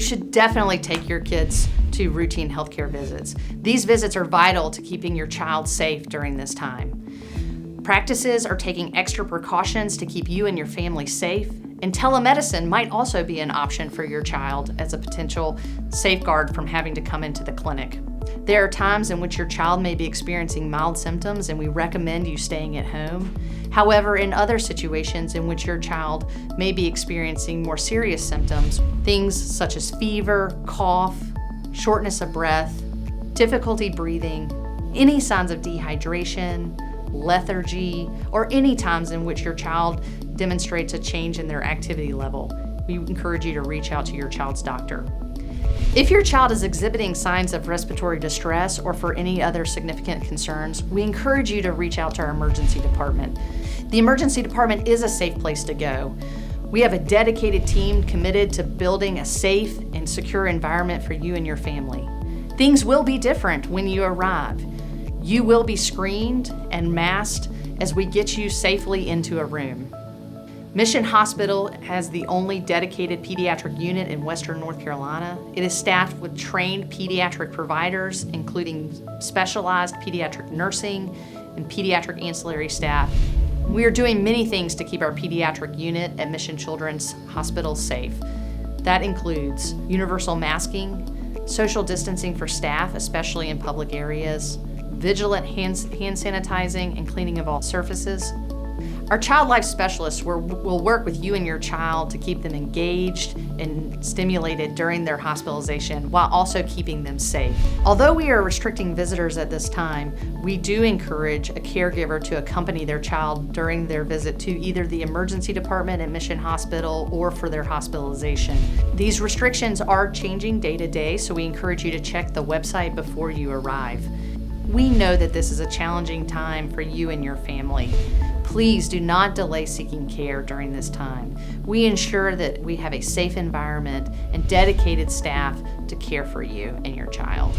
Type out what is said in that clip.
should definitely take your kids to routine healthcare visits. These visits are vital to keeping your child safe during this time. Practices are taking extra precautions to keep you and your family safe, and telemedicine might also be an option for your child as a potential safeguard from having to come into the clinic. There are times in which your child may be experiencing mild symptoms and we recommend you staying at home. However, in other situations in which your child may be experiencing more serious symptoms, things such as fever, cough, shortness of breath, difficulty breathing, any signs of dehydration, lethargy, or any times in which your child demonstrates a change in their activity level, we encourage you to reach out to your child's doctor. If your child is exhibiting signs of respiratory distress or for any other significant concerns, we encourage you to reach out to our emergency department. The emergency department is a safe place to go. We have a dedicated team committed to building a safe and secure environment for you and your family. Things will be different when you arrive. You will be screened and masked as we get you safely into a room. Mission Hospital has the only dedicated pediatric unit in Western North Carolina. It is staffed with trained pediatric providers, including specialized pediatric nursing and pediatric ancillary staff. We are doing many things to keep our pediatric unit at Mission Children's Hospital safe. That includes universal masking, social distancing for staff, especially in public areas, vigilant hand sanitizing and cleaning of all surfaces. Our child life specialists will work with you and your child to keep them engaged and stimulated during their hospitalization while also keeping them safe. Although we are restricting visitors at this time, we do encourage a caregiver to accompany their child during their visit to either the emergency department at Mission Hospital or for their hospitalization. These restrictions are changing day to day, so we encourage you to check the website before you arrive. We know that this is a challenging time for you and your family. Please do not delay seeking care during this time. We ensure that we have a safe environment and dedicated staff to care for you and your child.